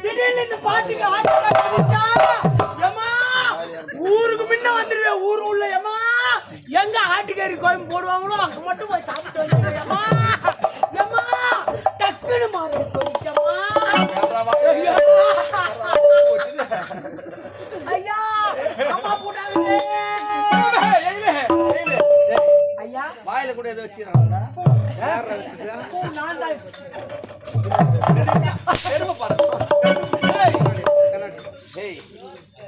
திடீர்னு இந்த பாட்டுக்கு ஊருக்கு முன்ன வந்துருவேன். ஊரு உள்ள ஏமா எங்க ஆட்டுக்கறி கோயம் போடுவாங்களோ அங்க மட்டும் போய் சாப்பிட்டு வந்துருவேன். ஏமா டக்குன்னு மாறி ஐயா அம்மா போட்டாங்க. ஐயா வாயில கூட ஏதோ வச்சிருக்காங்க.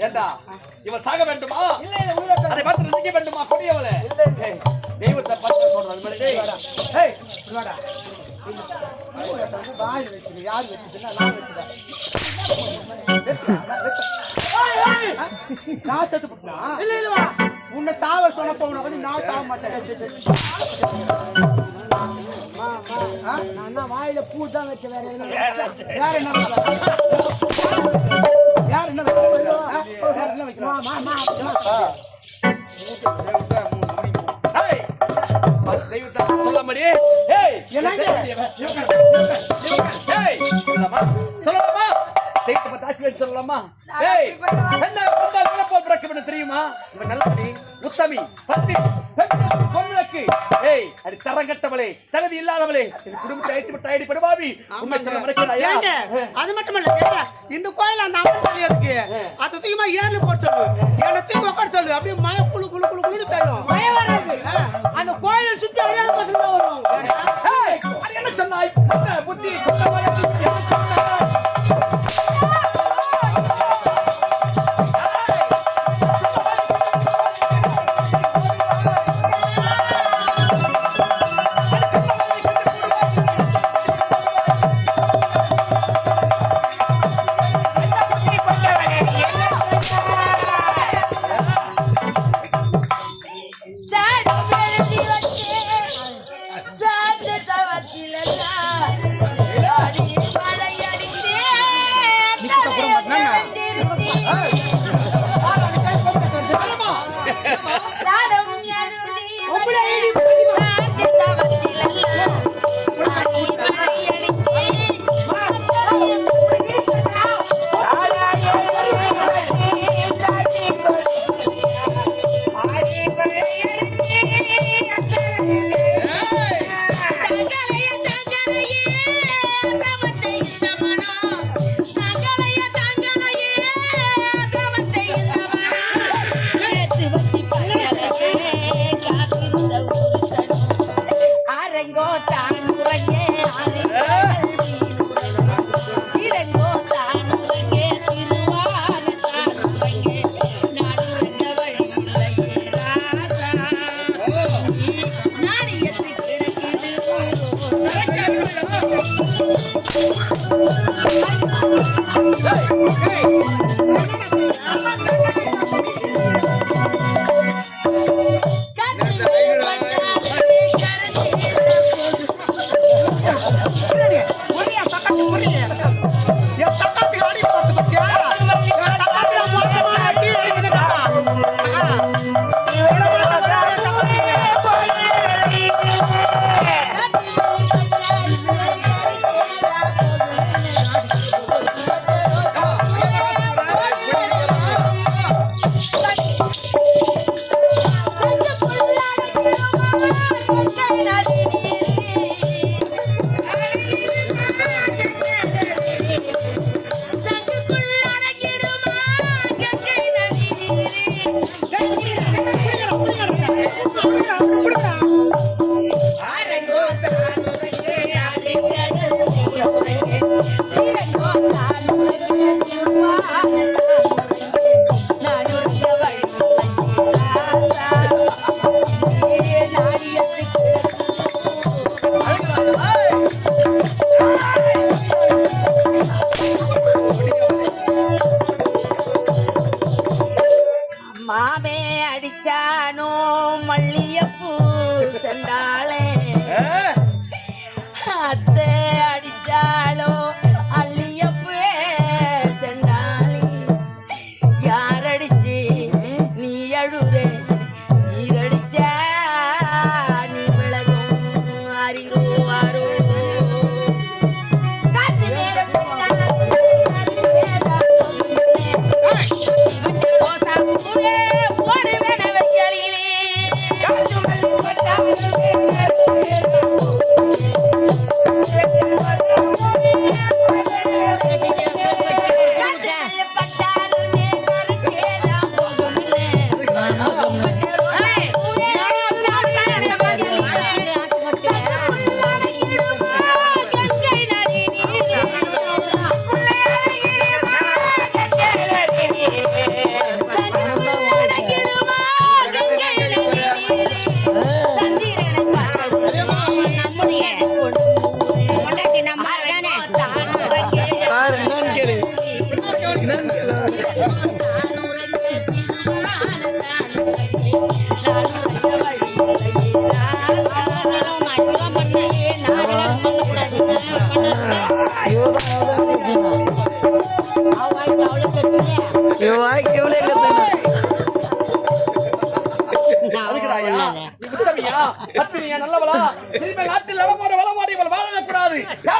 ஏண்டா இவன் சாக வேண்டுமா? அதை பார்த்து ரசிக்க வேண்டுமா? கொடியவளே தெய்வத்தை பார்த்து சொல்றது மாதிரி யாரு வச்சுன்னா நான் வச்சுட்டேன். நான் செத்து போட்டா இல்ல இல்லவா உன்னை சாவ சொன்ன போன வந்து நான் சாவ மாட்டேன். நான் வாயில பூ தான் வச்ச வேற என்ன யார் என்ன யார் என்ன யார் என்ன வைக்கிறோம் சொல்ல முடியே சொல்லலாமா? சொல்லலாமா? தெரியுமா? உத்தமி தரங்கட்டவளே தகுதி இல்லாதவளே குடும்பத்தை அழைத்து ஐடிபடுவாவி உண்மை சொல்ல மறைக்கிறாயா? அது மட்டும் இல்ல இந்த கோயில அந்த அம்மன் சொல்லியதுக்கு அது தூக்கிமா ஏர்ல போட்டு சொல்லு என்ன தூக்கி உட்கார சொல்லு அப்படியே மழை குளு குளு குளு குளுன்னு பெய்யும். மழை வராது அந்த கோயிலை சுத்தி அறியாத பசங்க தான் வரும். அது என்ன சொன்னாய்? புத்தி அதுக்குதாயா? நீ உத்தமியா? பத்தினியா? நல்லவளா? திரும்ப